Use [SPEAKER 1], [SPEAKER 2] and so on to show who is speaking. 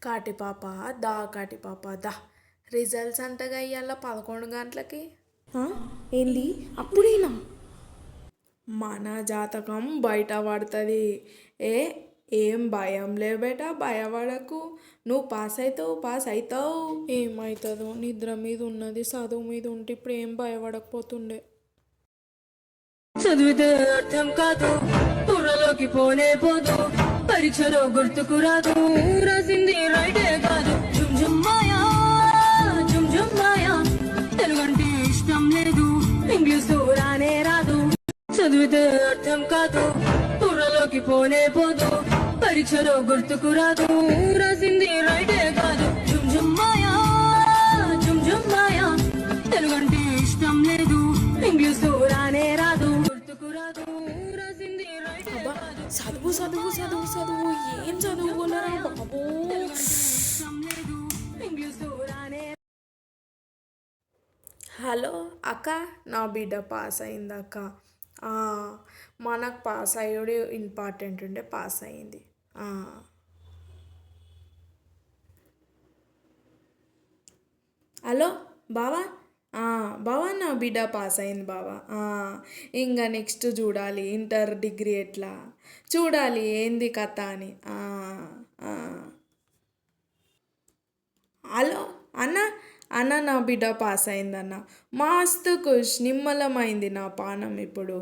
[SPEAKER 1] కాటిపాప దా కాటిపాప దా results అంటగా ఇవాళ 11 గంటలకి.
[SPEAKER 2] ఆ? ఏంది అప్పుడేనా?
[SPEAKER 1] మన జాతకం బయట పడుతుంది. ఏ ఏం భయం లే బేటా, భయపడకు. నువ్వు పాస్ అవుతావు, పాస్ అవుతావు. ఏమవుతుందో, నిద్ర మీద ఉన్నది, చదువు మీద ఉంటే ఇప్పుడు ఏం భయపడకపోతుండే.
[SPEAKER 3] చదివితే అర్థం కాదు, బుర్రలోకి పోనే పోదు, పరీక్షలో గుర్తుకు రాదు, రాసింది రైటే కాదు. జుమ్జుమ్మాయా జుమ్జుమ్మాయా, తెలుగంటే ఇష్టం లేదు, ఇంగ్లీషు రానే రాదు. చదివితే అర్థం కాదు, బుర్రలోకి పోనే పోదు, పరీక్షలో గుర్తుకు రాదు, రాసింది రైటే కాదు. జుమ్జుమ్మాయా జుమ్జుమ్మాయా, తెలుగంటే ఇష్టం లేదు, ఇంగ్లీషు రానే రాదు.
[SPEAKER 1] అబ్బా చదువు చదువు చదువు చదువు, ఏం చదువుకోలేరా బాబు. హలో అక్క, నా బిడ్డ పాస్ అయింది అక్క. మనకు పాస్ అయ్యేది ఇంపార్టెంట్ ఉండే, పాస్ అయింది. హలో బావా, బావా నా బిడ్డ పాస్ అయింది బావా. ఇంకా నెక్స్ట్ చూడాలి ఇంటర్ డిగ్రీ ఎట్లా, చూడాలి ఏంది కథ అని. హలో అన్న, అన్న నా బిడ్డ పాస్ అయిందన్న. మస్తు ఖుష్, నిమ్మలమైంది నా పానం ఇప్పుడు.